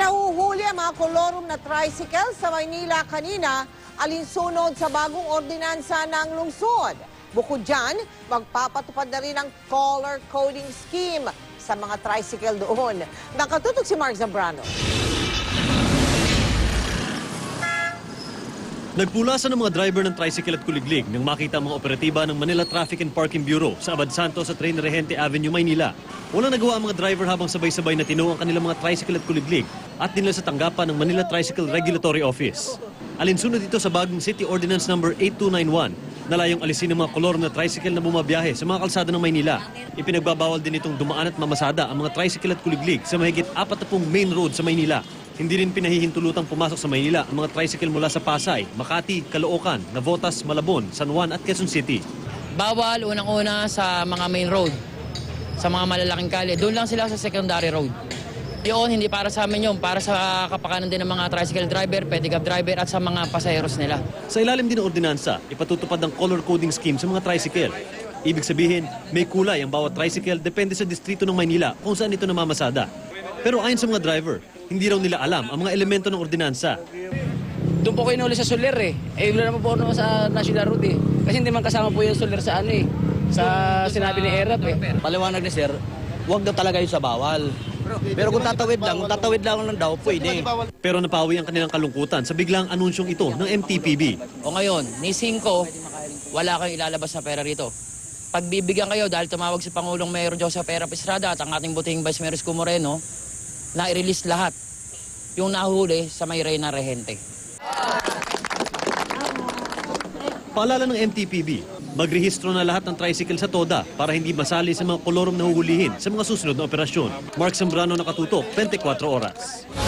Nahuhuli ang mga kolorum na tricycle sa Maynila kanina alinsunod sa bagong ordinansa ng lungsod. Bukod dyan, magpapatupad na rin ang color coding scheme sa mga tricycle doon. Nakatutok si Mark Zambrano. Nagpulasan ng mga driver ng tricycle at kuliglig nang makita ang mga operatiba ng Manila Traffic and Parking Bureau sa Abad Santos sa Train Regente Avenue, Maynila. Walang nagawa ang mga driver habang sabay-sabay na tinuo ang kanilang mga tricycle at kuliglig at dinala sa tanggapan ng Manila Tricycle Regulatory Office. Alinsunod dito sa bagong City Ordinance No. 8291 na layong alisin ng mga kolor na tricycle na bumabiyahe sa mga kalsada ng Maynila. Ipinagbabawal din itong dumaan at mamasada ang mga tricycle at kuliglig sa mahigit 40 main road sa Maynila. Hindi rin pinahihintulutang pumasok sa Maynila ang mga tricycle mula sa Pasay, Makati, Caloocan, Navotas, Malabon, San Juan at Quezon City. Bawal unang-una sa mga main road, sa mga malalaking kalye. Doon lang sila sa secondary road. Yun, hindi para sa amin yun. Para sa kapakanan din ng mga tricycle driver, pedicab driver at sa mga pasaheros nila. Sa ilalim din ng ordinansa, ipatutupad ang color coding scheme sa mga tricycle. Ibig sabihin, may kulay ang bawat tricycle depende sa distrito ng Maynila kung saan ito namamasada. Pero ayon sa mga driver, hindi raw nila alam ang mga elemento ng ordinansa. Doon po kayo nahuli sa Soler eh. Wala naman po sa National Road eh. Kasi hindi man kasama po yung Soler sa ano eh. Sa sinabi ni Erap eh. Paliwanag ni sir, huwag daw talaga yun sa bawal. Pero kung tatawid lang daw, pwede. Pero napawi ang kanilang kalungkutan sa biglang anunsyong ito ng MTPB. O ngayon, ni 5, wala kayong ilalabas na pera rito. Pagbibigyan kayo dahil tumawag si Pangulong Mayor Joseph Erap Estrada at ang ating butihing Vice Mayor Isko Moreno, na i-release lahat yung nahuli sa may Reyna Regente. Paalala ng MTPB, magrehistro na lahat ng tricycle sa TODA para hindi masali sa mga kolorum na huhulihin sa mga susunod na operasyon. Mark Zambrano, nakatutok, 24 oras.